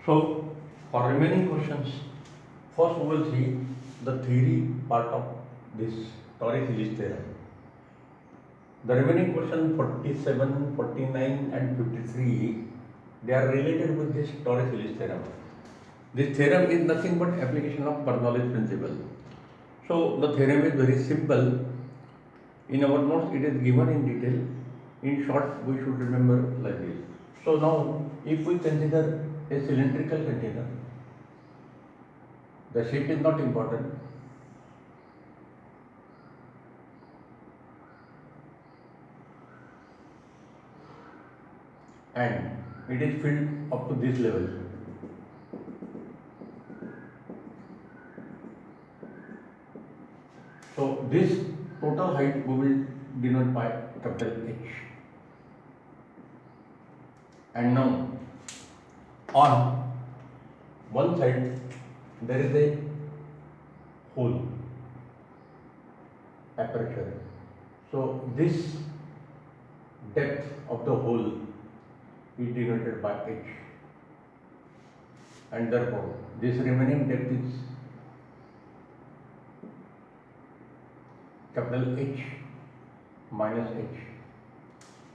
So, for remaining questions, first we will see the theory part of this Torres-Ellis theorem. The remaining question 47, 49 and 53, they are related with this Torres-Ellis theorem. This theorem is nothing but application of Bernoulli's principle. So, the theorem is very simple. In our notes, it is given in detail. In short, we should remember like this. So, now if we consider a cylindrical container, the shape is not important. And it is filled up to this level. So, this total height we will denote by capital H. And now, on one side, there is a hole, aperture. So, this depth of the hole is denoted by H. And therefore, this remaining depth is capital H minus H.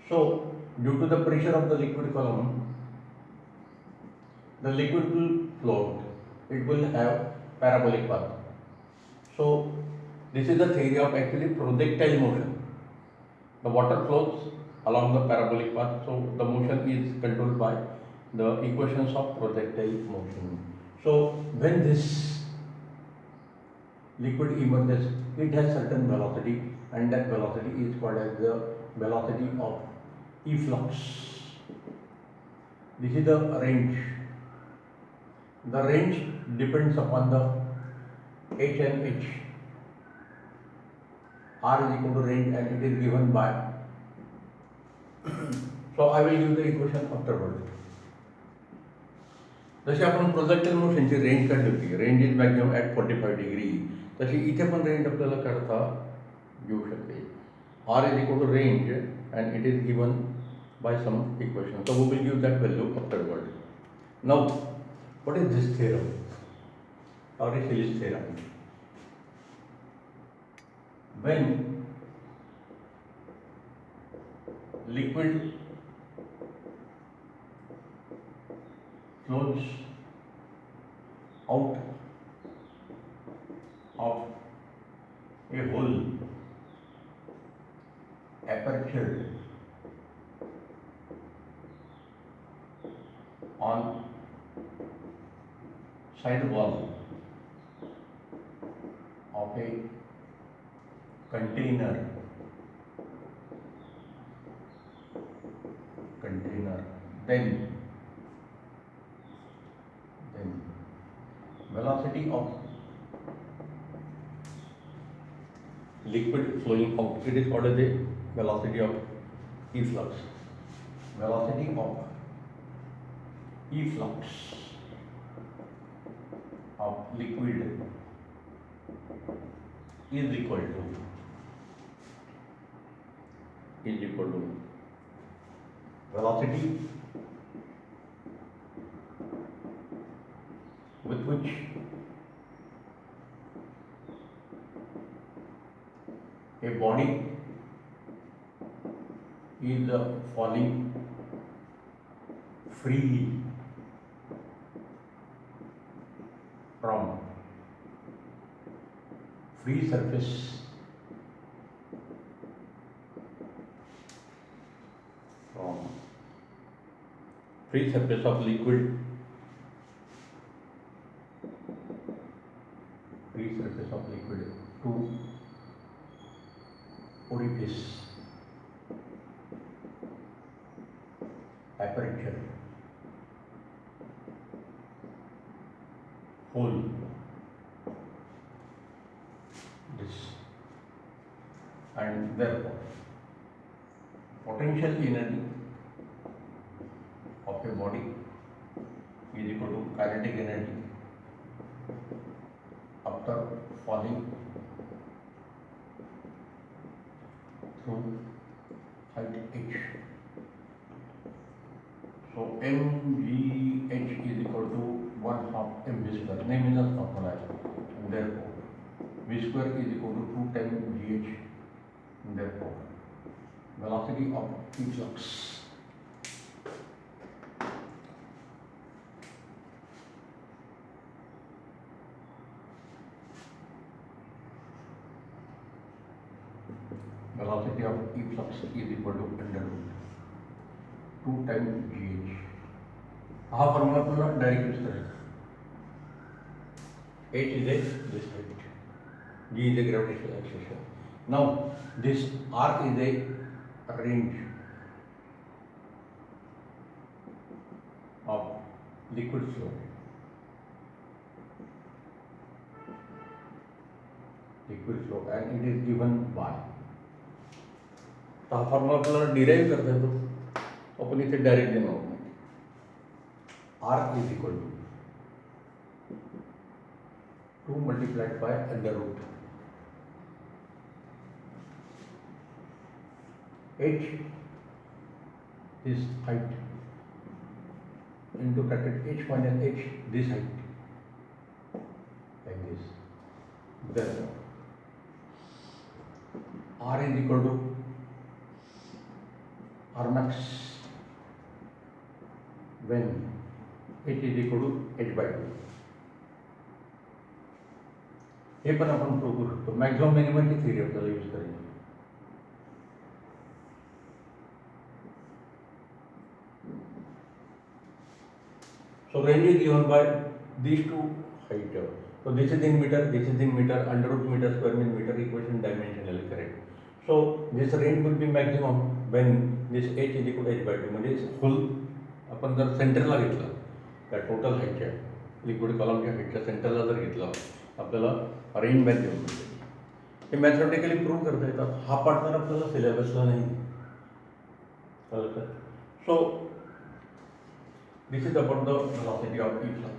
So, due to the pressure of the liquid column, the liquid will float. It will have parabolic path. So, this is the theory of actually projectile motion. The water flows along the parabolic path, so the motion is controlled by the equations of projectile motion. So, when this liquid emerges, it has certain velocity, and that velocity is called as the velocity of efflux. This is the range. The range depends upon the H and H. R is equal to range and it is given by so I will give the equation afterward. जशी आपण projectile मोशनची range काढली होती, range is maximum at 45 degree, तशी इथे पण range आपल्याला काढता येऊ शकते. R is equal to range and it is given by some equation. So we will give that value afterward. Now, what is this theorem? Torres-Ellis theorem. When liquid flows out of a hole aperture on side wall of a container, then velocity of liquid flowing out, it is called as the velocity of efflux. Velocity of efflux of liquid is equal to velocity with which a body is falling freely from free surface of liquid, to orifice, aperture, hole, this, and therefore potential energy of a body is equal to kinetic energy after falling through height h. So mgh is equal to mv square, नेहमीचाच formula आहे. Therefore v square is equal to 2 times gh. Therefore velocity of efflux is equal to under root 2 times gh. हा formula आपल्याला direct use करायचा. h is a this height, g is a gravitational acceleration. Now this r is a range of liquid flow. And it is given by. तो हा formula आपल्याला derive करता येतो. आपण इथे डायरेक्ट देणार आहोत. R is equal to 2 multiplied by under root h is height into bracket h minus h this height like this. Therefore R is equal to R max when h is equal to h by 2. हे पण आपण prove करू शकतो. Maximum मिनिममची theory आपल्याला use करायची. So range is given by these two height. So this is in meter, this is in meter. Under root meter square means meter equation dimensionally correct. So this range will be maximum when this h is equal to h by 2. म्हणजे full आपण जर सेंटरला घेतला त्या total हाईटच्या liquid कॉलमच्या हाईटच्या सेंटरला जर घेतला आपल्याला रेंज मॅथ देऊन मिळते. हे मॅथमॅटिकली प्रूव्ह करता येतात. हा पार्ट तर आपल्याला सिलेबसला नाही कळतं. सो this is about the velocity of efflux.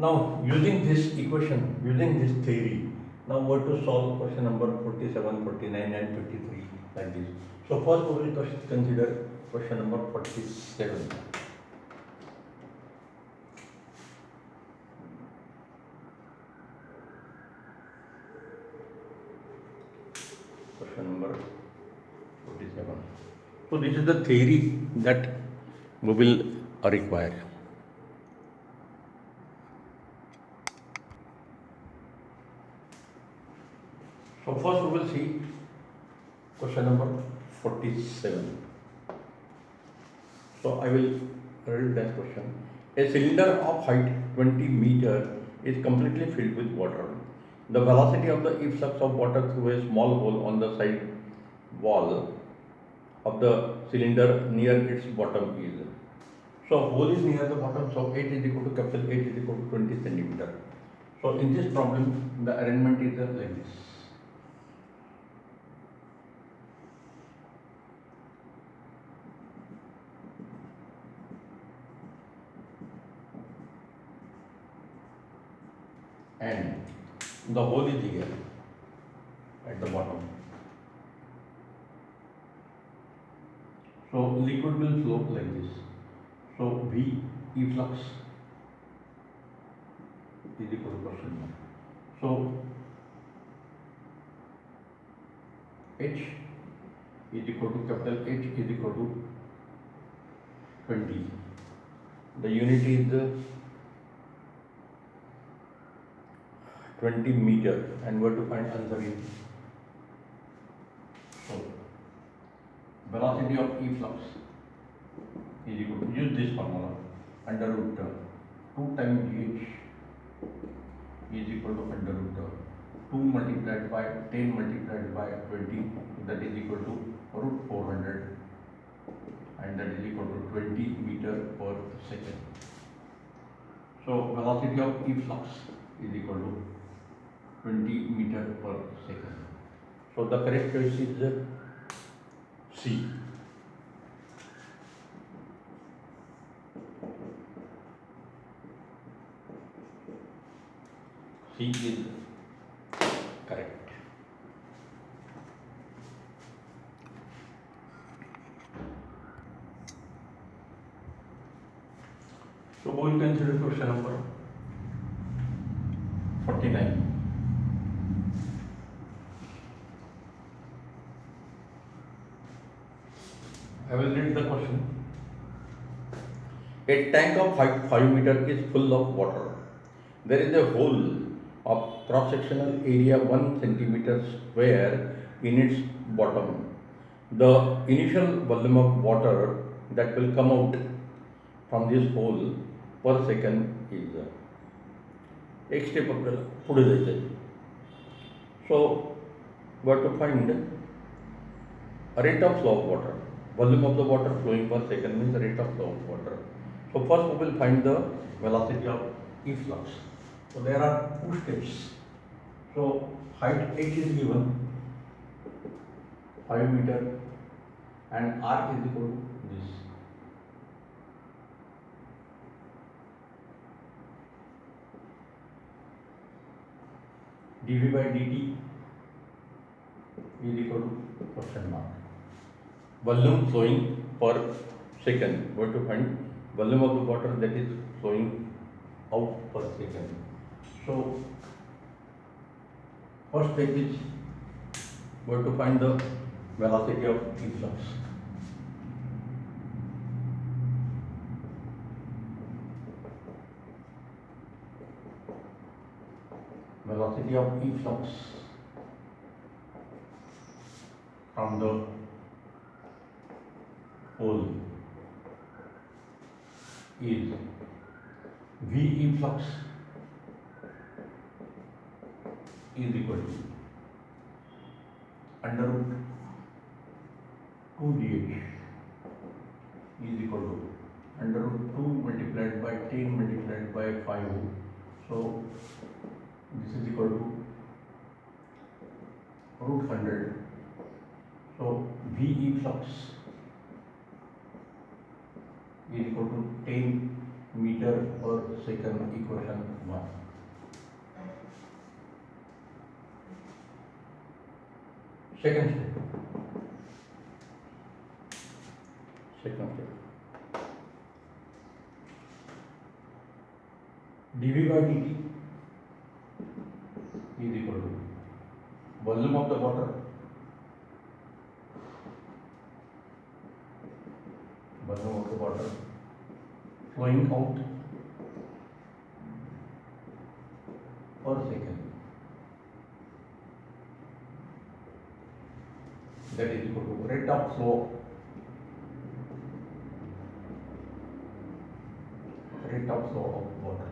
Now using this equation, using this theory, now we have to solve question number 47, 49 and 53 like this. So first we will consider question number 47. Question number 47. So this is the theory that we will require. So first we will see question number 47. So I will read that question. A cylinder of height 20 meter is completely filled with water. The velocity of the efflux of water through a small hole on the side wall of the cylinder near its bottom is. So hole is near the bottom, so H is equal to capital H is equal to 20 centimeter. So in this problem, the arrangement is like this. And the hole is here at the bottom. So liquid will flow like this. So V efflux is equal to question mark. So H is equal to capital H is equal to 20. The unit is 20 meter and where to find answer is. So velocity of efflux is equal to, use this formula, under root 2 times gh is equal to under root 2 multiplied by 10 multiplied by 20, that is equal to root 400, and that is equal to 20 meter per second. So velocity of efflux is equal to 20 meter per second. So the correct choice is C. C is correct. question number 49. I will read the question. A tank of height 5 meter is full of water. There is a hole of cross-sectional area 1 centimeter square in its bottom. The initial volume of water that will come out from this hole per second is एक step आपल्याला पुढे जायचं आहे. So we have to find rate of flow of water. Volume of the water flowing per second means the rate of flow of water. So first we will find the velocity of efflux. So there are two steps. So height h is given 5 meter and r is equal to this. dV by dt is equal to question mark. Volume flowing per second. We have to find volume of the water that is flowing out per second. So first step is we have to find the velocity of efflux. Velocity of efflux from the hole is V efflux is equal to under root 2 dH is equal to under root 2 multiplied by 10 multiplied by 5. So this is equal to root 100. So V efflux is equal to 10 meter per second, equation 1. Second step. dV by dt is equal to volume of the water flowing out per second, that is equal to rate of flow of water,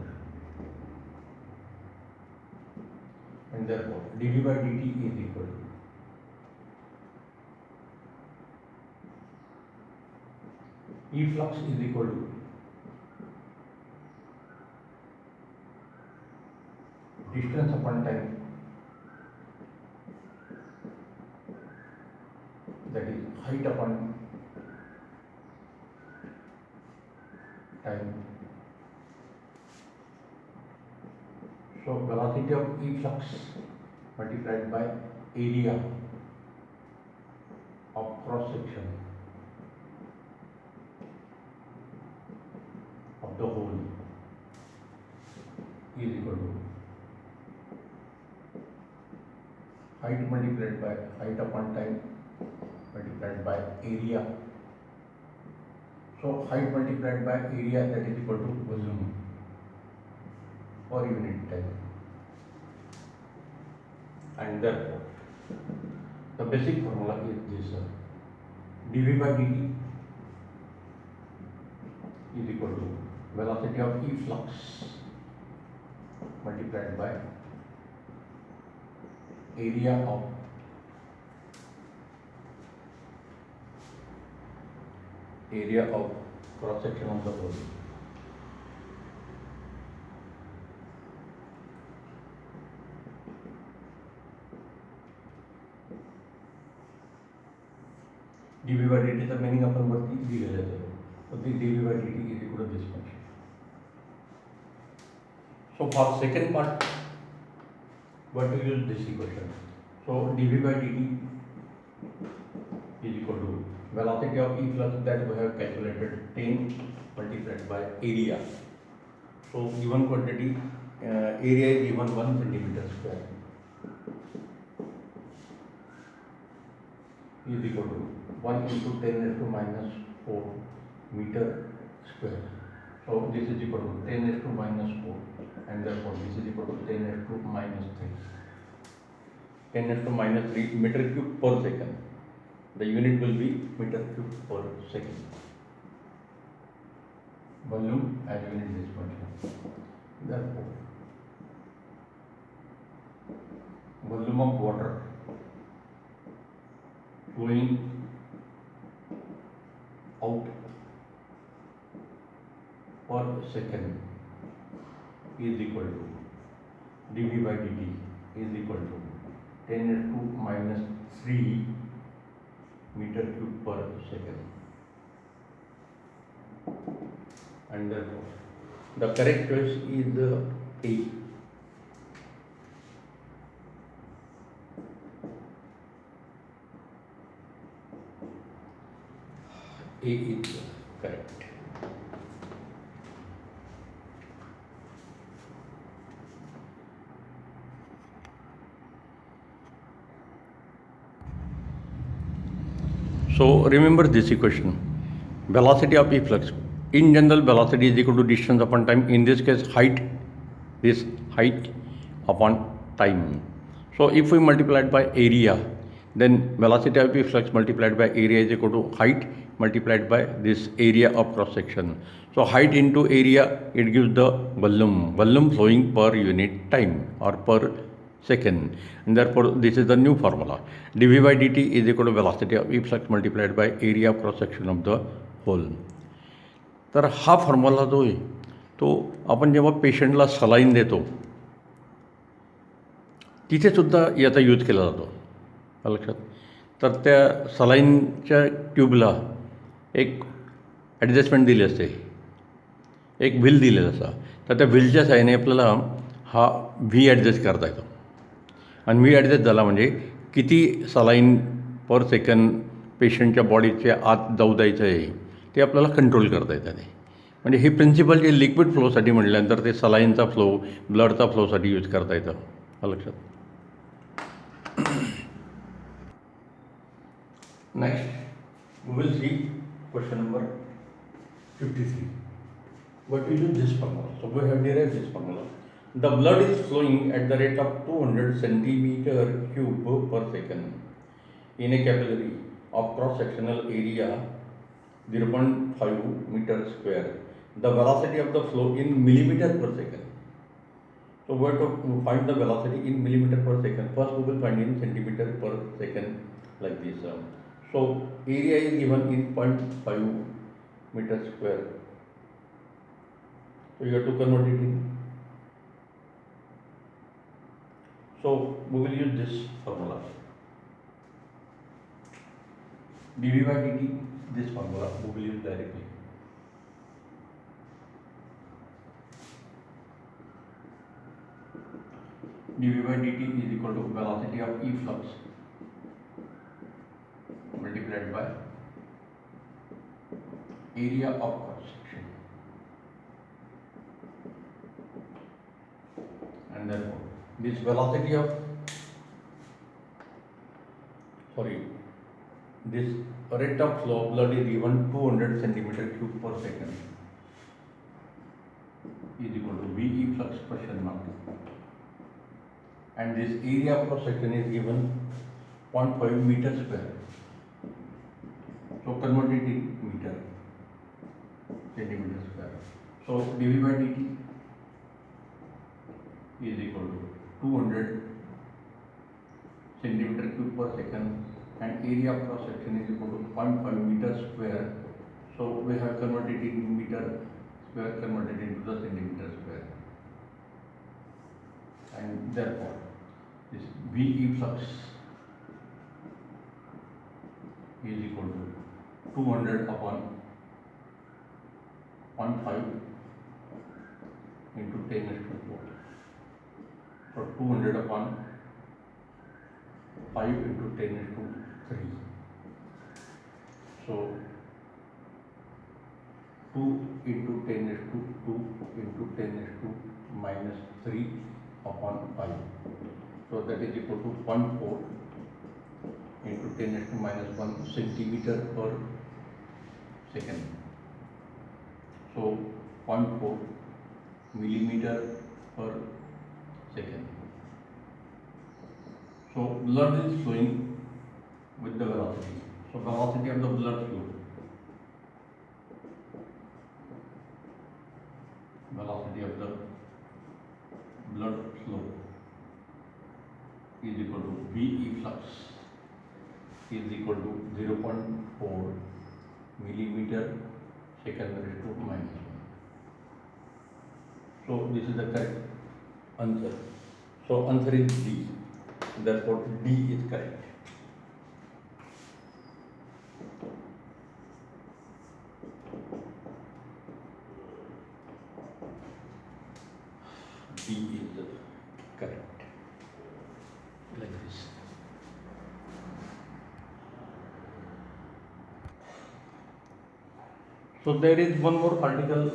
and therefore dV by dt is equal to efflux is equal to distance upon time, that is height upon time. So velocity of efflux multiplied by area of cross section of the hole is equal to height multiplied by height upon time multiplied by area. So height multiplied by area, that is equal to volume per unit time, and therefore the basic formula is this: dV by dt is equal to velocity of efflux multiplied by area of cross section of the hole. dV by dt चा meaning आपण वरती दिलेला आहे. So the dV by dt is equal to this function. So for second part, what to use this equation? So dV by dt is equal to velocity of efflux that we have calculated 10 multiplied by area So given quantity area is given 1 centimeter square is equal to 1 into 10 raised to minus 4 meter square. So this is equal to 10 raised to minus 4, and therefore this is equal to 10 raised to minus 3. 10 raised to minus 3 meter cube per second. The unit will be meter cube per second. Volume as unit this function. Therefore, volume of water flowing out per second is equal to dV by dt is equal to 10 raised to minus 3 meter cube per second. And therefore, the correct choice is A. A is correct. So remember this equation. Velocity of efflux. In general, velocity is equal to distance upon time. In this case, height. This height upon time. So if we multiply it by area, then velocity of efflux multiplied by area is equal to height multiplied by this area of cross section. So height into area, it gives the volume flowing per unit time or per second, and therefore this is the new formula. dV by dt is equal to velocity of efflux multiplied by area of cross section of the hole. तर हा formula जो आहे तो आपण जेव्हा पेशंटला saline देतो तिथे सुद्धा याचा यूज केला जातो लक्षात. तर त्या सलाईनच्या ट्यूबला एक ॲडजस्टमेंट दिली असते, एक व्हील दिलेला असता. तर त्या व्हीलच्या साहाय्याने आपल्याला हा व्ही ॲडजस्ट करता येतो, आणि व्ही ॲडजस्ट झाला म्हणजे किती सलाईन पर सेकंड पेशंटच्या बॉडीच्या आत जाऊ द्यायचं आहे ते आपल्याला कंट्रोल करता येतं. ते म्हणजे हे प्रिन्सिपल जे लिक्विड फ्लोसाठी म्हटल्यानंतर ते सलाईनचा फ्लो, ब्लडचा फ्लोसाठी यूज करता येतं लक्षात. Next, we will see question number 53. What we use this formula? So we have derived this formula. The blood is flowing at the rate of 200 centimeter cube per second in a capillary of cross-sectional area 0.5 meter square. The velocity of the flow in millimeter per second. So we have to find the velocity in millimeter per second. First we will find in centimeter per second like this. So area is given in 0.5 meter square. So you have to convert it in. So we will use this formula. dV by dt, this formula we will use directly. dV by dt is equal to velocity of efflux multiplied by area of cross section, and therefore this velocity of this rate of flow of blood is given 200 centimeter cube per second is equal to V efflux question mark, and this area of cross section is given 0.5 meter square. So convert it in meter, centimeter square. So dV by dt is equal to 200 centimeter cube per second, and area of cross section is equal to 0.5 meter square. So we have converted it in meter square, converted into the centimeter square, and therefore this V efflux is equal to 200 upon 0.5 into 10 raised to 4. So 200 upon 5 into 10 raised to 3. So 2 into 10 raised to 2 into 10 raised to minus 3 upon 5. So that is equal to 0.4 into 10 raised to minus 1 centimeter per second. So 0.4 millimeter per second. So blood is flowing with the velocity. So velocity of the blood flow. Velocity of the blood flow is equal to V efflux is equal to 0.4 millimeter second raised to minus 1. So this is the correct answer. So answer is D. Therefore D is correct. D is correct. Like this. So there is one more article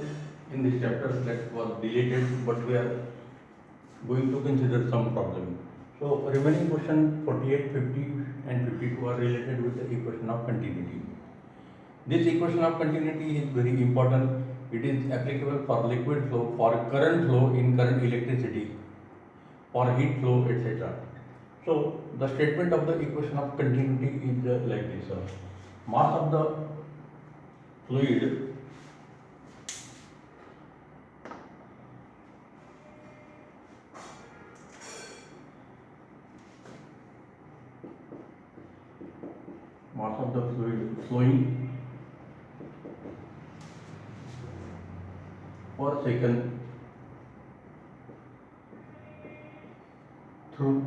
in this chapter that was deleted, but we are going to consider some problem. So remaining question 48, 50 and 52 are related with the equation of continuity. This equation of continuity is very important. It is applicable for liquid flow, for current flow in current electricity, for heat flow, etc. So the statement of the equation of continuity is like this. Mass of the fluid flowing per second through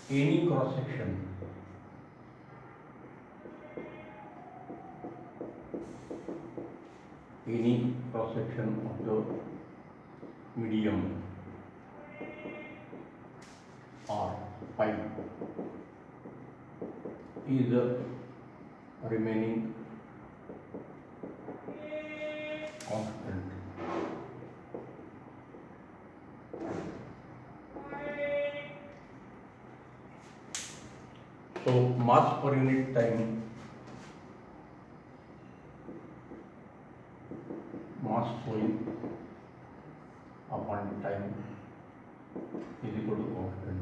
any cross section of the medium or pipe is remaining constant. So mass per unit time, mass flowing upon time is equal to constant.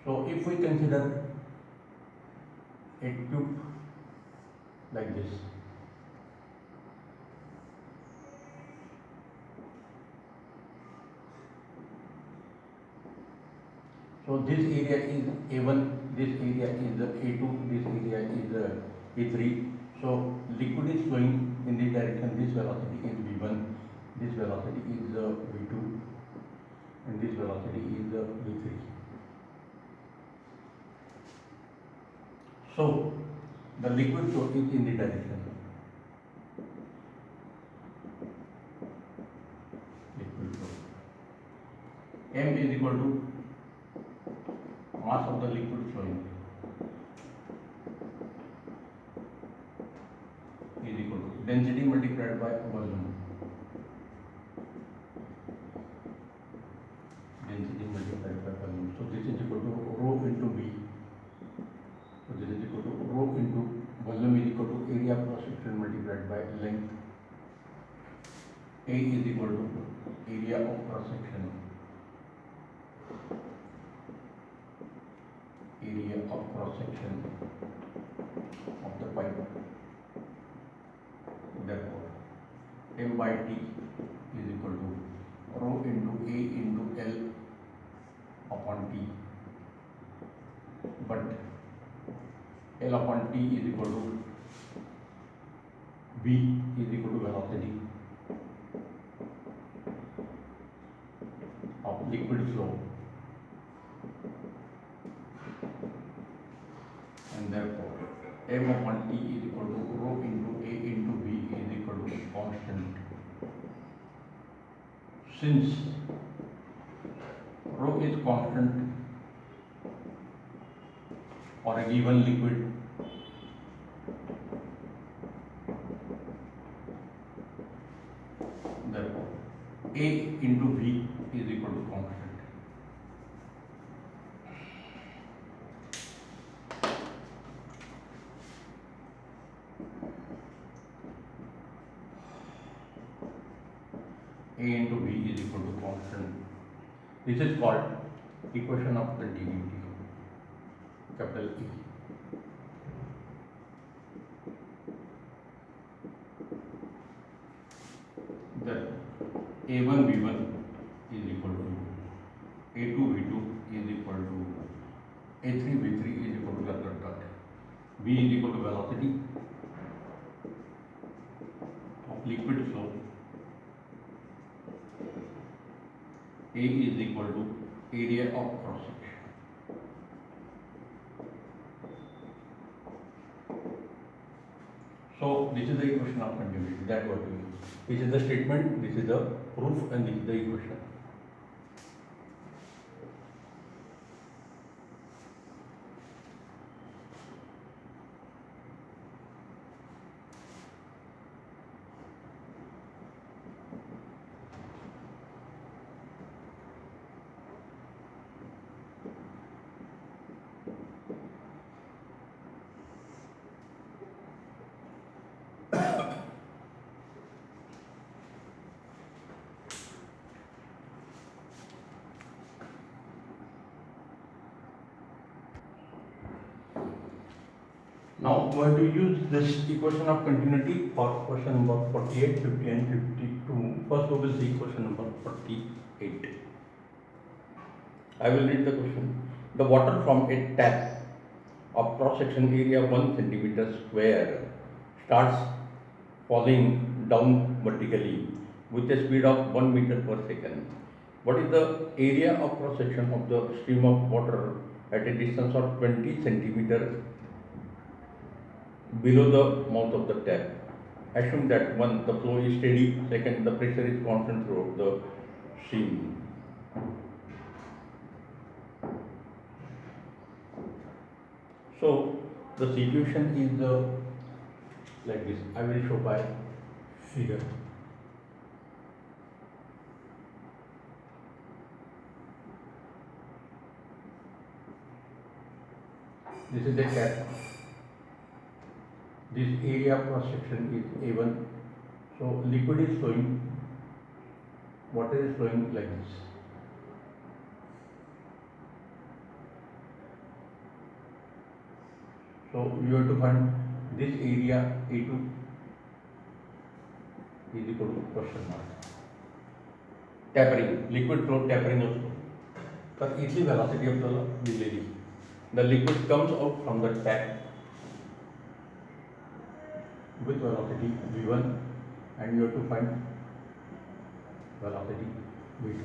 So if we consider a tube like this, so this area is A1, this area is A2, this area is A3. So liquid is flowing in this direction. This velocity is V1, this velocity is V2, and this velocity is V3. So the liquid flow is in the direction. Liquid flow. M is equal to mass of the liquid flowing is equal to density multiplied by volume. Density multiplied by volume. So this is equal to rho into V. So this is equal to rho into volume is equal to area of cross section multiplied by length. A is equal to area of cross section. Area of cross section of the pipe. Therefore, M by T is equal to rho into A into L upon T. But L upon T is equal to V is equal to velocity of liquid flow, and therefore M upon T is equal to rho into A into V is equal to constant. Since rho is constant for a given liquid, A into V is equal to constant. A into V is equal to constant. This is called equation of continuity, capital E. That A1 V1 is equal to A2 V2 is equal to A3 V3 is equal to dot. V is equal to velocity of liquid flow. A is equal to area of cross section. So this is the equation of continuity. That what we use. This is the statement, this is the proof, and this is the equation. Now we are going to use this equation of continuity for question number 48, 50 and 52. First we will see question number 48. I will read the question. The water from a tap of cross section area 1 centimeter square starts falling down vertically with a speed of 1 meter per second. What is the area of cross section of the stream of water at a distance of 20 centimeter below the mouth of the tap? Assume that 1. The flow is steady, 2. The pressure is constant throughout the stream. So the situation is like this. I will show by figure. This is the tap. This area of cross section is A1. So liquid is flowing, water is flowing like this. So you have to find this area A2 is equal to question mark. Tapering, liquid flow tapering also. But easy velocity of the lady. The liquid comes out from the tap with velocity V1 and you have to find velocity V2.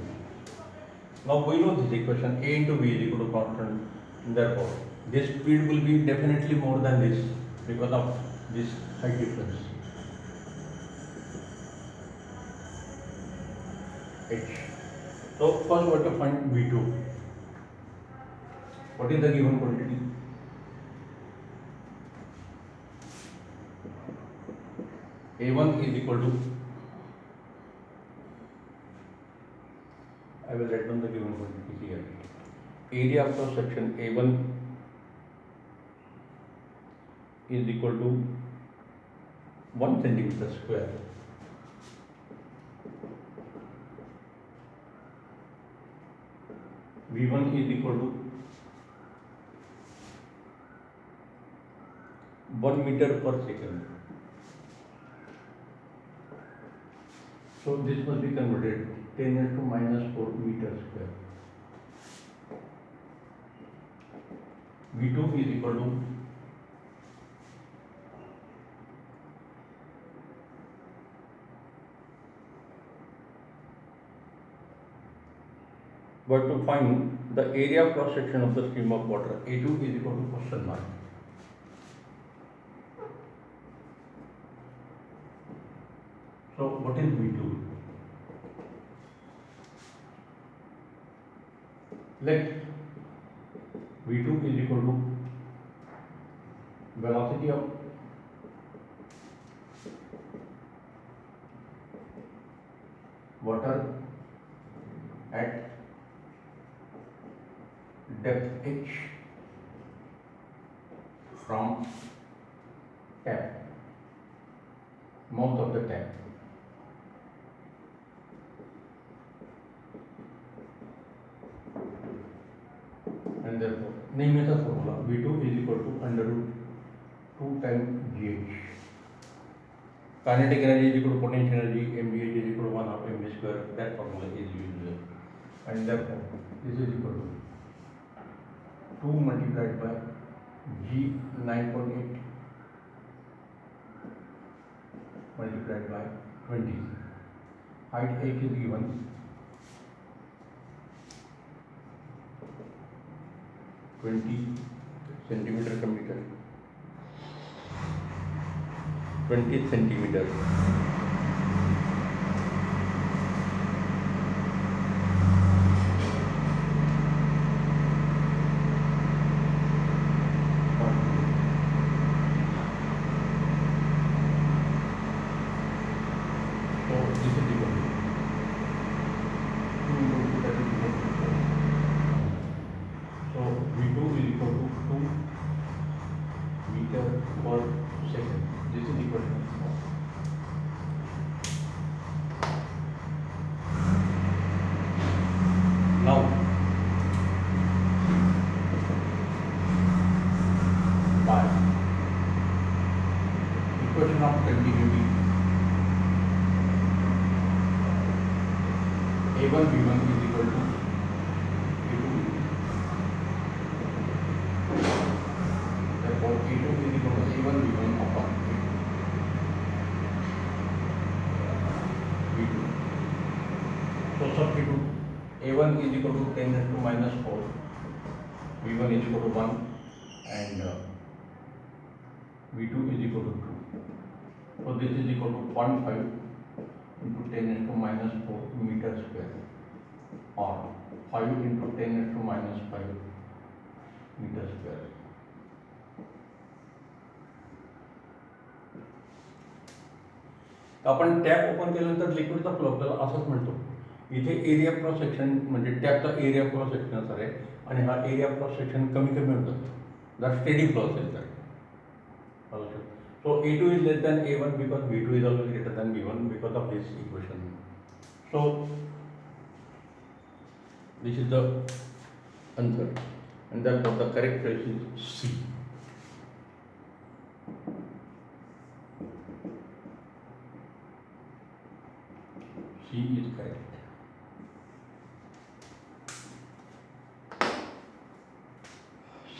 Now we know this equation A into V is equal to constant. Therefore, this speed will be definitely more than this because of this height difference. H. So first we have to find V2. What is the given quantity? A1 is equal to, I will write down the given quantity here. Area of cross section A1 is equal to 1 centimeter square. V1 is equal to 1 meter per second. So this must be converted 10 raised to minus 4 meters square. V2 is equal to but to find the area of cross section of the stream of water, A2 is equal to question mark. So what is V2? Let V2 is equal to velocity of water depth h from tap, mouth of the tap. And therefore, नेहमीचा formula V2 is equal to under root 2 times GH. Kinetic energy is equal to potential energy, mgh is equal to 1 half mv square. That formula is used. And therefore, this is equal to 2 multiplied by G 9.8 multiplied by 20. Height h is given 20 centimeter per meter. 20 centimeter. So this is equal to 2 into 2, that is equal to 4. So V2 is equal to 2 meter per second. This is equal to 4. Now by equation of continuity, A1 V1 is equal to A2. Therefore, A2 is equal to A1 V1 upon V2. So substitute A1 is equal to 10 raised to minus 4, V1 is equal to 1, and V2 is equal to 2. So this is equal to 0.5 into 10 raised to minus 4 meter square, or 5 into 10 raised to minus 5 meter square. आपण tap open केल्यानंतर लिक्विडचा flow आपल्याला असंच मिळतो. इथे area cross section म्हणजे टॅपचा area cross section असणार आहे आणि हा एरिया क्रॉस सेक्शन कमी कमी होतात जर स्टेडी फ्लो असेल तर. So A2 is less than A1 because V2 is always greater than V1 because of this equation. So this is the answer, and therefore the correct choice is C. C is correct.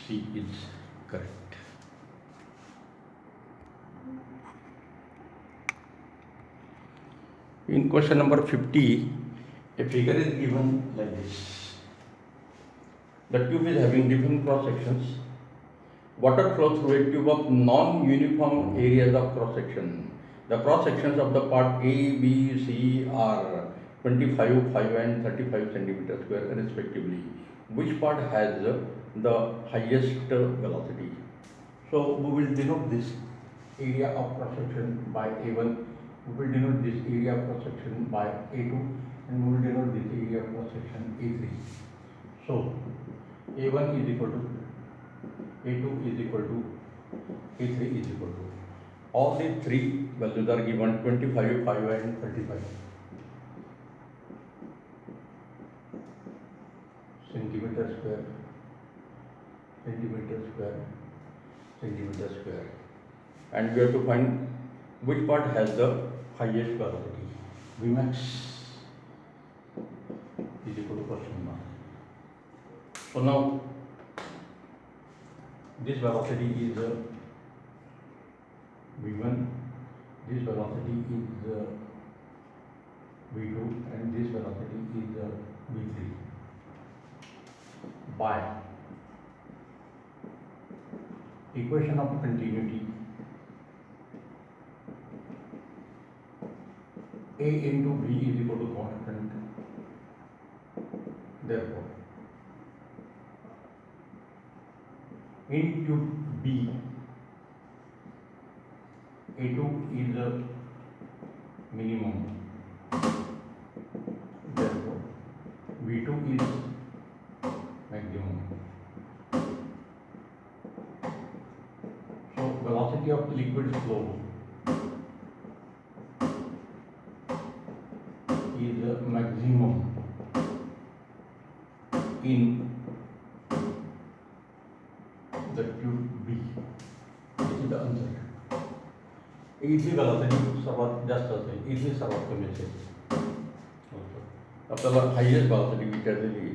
C is correct. In question number 50, a figure is given like this. The tube is having different cross sections. Water flows through a tube of non-uniform areas of cross section. The cross sections of the part A, B, C are 25, 5 and 35 centimeter square respectively. Which part has the highest velocity? So we will denote this area of cross section by A1. We will denote this area of cross section by A2, and we will denote this area of cross section A3. So A1 is equal to A2 is equal to A3 is equal to, all these three values are given 25, 5 and 35 centimeter square, centimeter square, centimeter square, and we have to find which part has the highest velocity. Vmax is equal to question mark. So now this velocity is V1, this velocity is V2, and this velocity is V3. By equation of continuity, A into B is equal to constant. Therefore, into B, A2 is a minimum. Therefore, V2 is maximum. liquid flow is maximum in the tube B. This is the answer. इथली velocity सर्वात जास्त असेल, इथली सर्वात कमी असेल. आपल्याला highest velocity विचारलेली,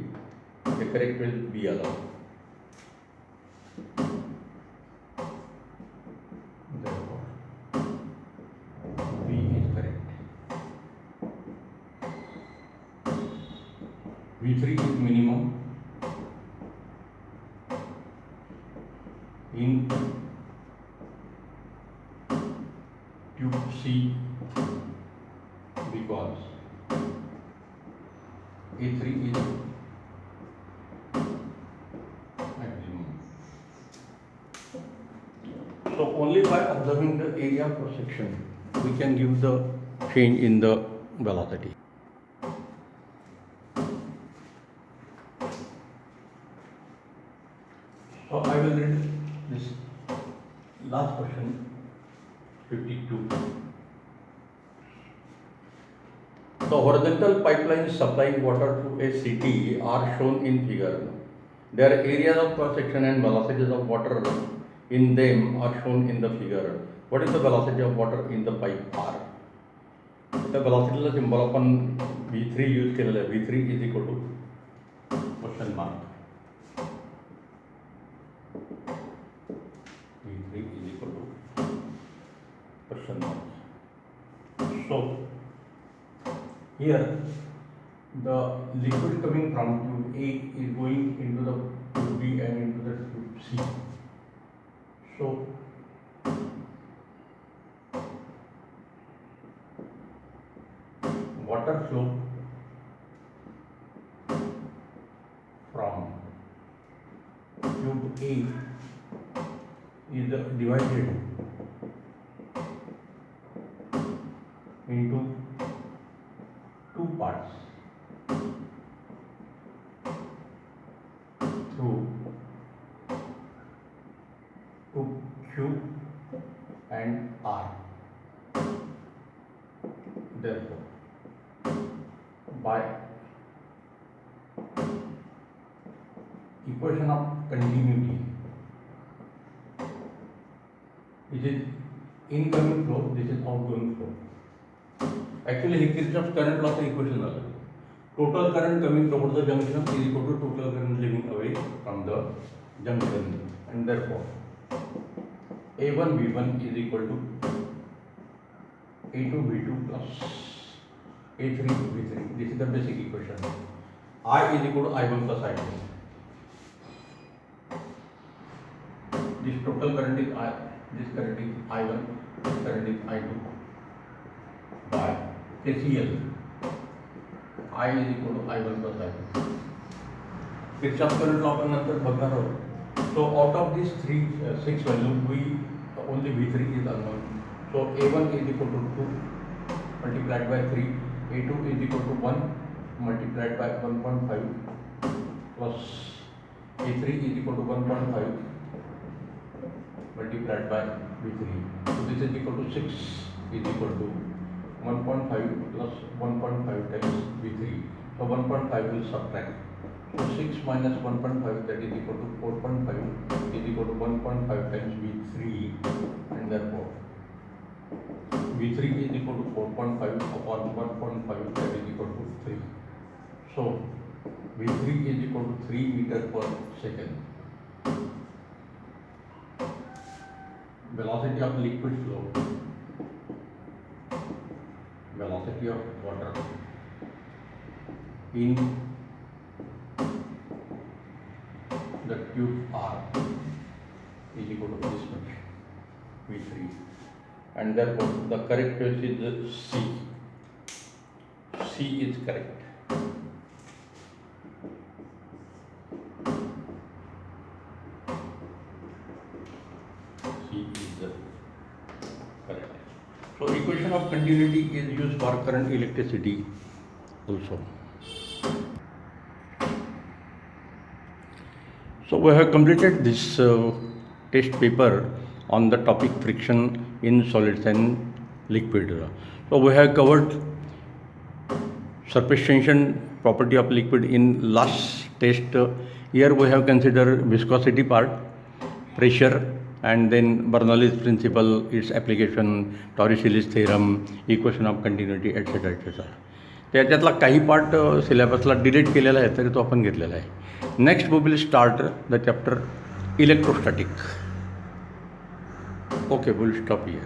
the correct will be आला. Therefore, B is correct. V3 is minimum in tube C because A3 is maximum. So only by observing the area cross section we can give the change in the velocity. So I will read this last question, 52. The horizontal pipelines supplying water to a city are shown in figure. Their areas of cross section and velocities of water in them are shown in the figure. What is the velocity of water in the pipe R? The velocity symbol upon V3 use केलेला आहे. V3 is equal to question mark. V3 is equal to question mark. So here the liquid coming from tube A is going into the tube B and into the tube C. So water flow from tube A is divided into two parts through Q and R. Therefore, by equation of continuity, this is incoming flow, this is outgoing flow. Actually, he Kirchhoff's current law equation is total current coming towards the junction is equal to total current leaving away from the junction, and therefore A1 V1 is equal to A2 V2 plus A3 V3. This is the basic equation. I is equal to I1 plus I2. This total current is I. This current is I1. This current is I2. By KCL, I is equal to I1 plus I2. Kirchhoff's current law अपन नंतर बघणार आहोत. So out of these six values, we only V3 is unknown. So A1 is equal to 2 multiplied by 3. A2 is equal to 1 multiplied by 1.5 plus A3 is equal to 1.5 multiplied by V3. So this is equal to 6 is equal to 1.5 plus 1.5 times V3. So 1.5 will subtract. So 6 minus 1.5, that is equal to 4.5 is equal to 1.5 times V3, and therefore V3 is equal to 4.5 upon 1.5, that is equal to 3. So V3 is equal to 3 meter per second. Velocity of liquid flow, velocity of water in the tube R is equal to this much, V3, and therefore the correct choice is C. C is correct. C is correct. So equation of continuity is used for current electricity also. So we have completed this test paper on the topic friction in solids and liquid. So we have covered surface tension property of liquid in last test. Here we have considered viscosity part, pressure, and then Bernoulli's principle, its application, Torricelli's theorem, equation of continuity, etc. etc. त्याच्यातला काही part सिलेबसला delete केलेला आहे तरी तो आपण घेतलेला आहे. Next we will start the chapter electrostatic. Okay, will stop here.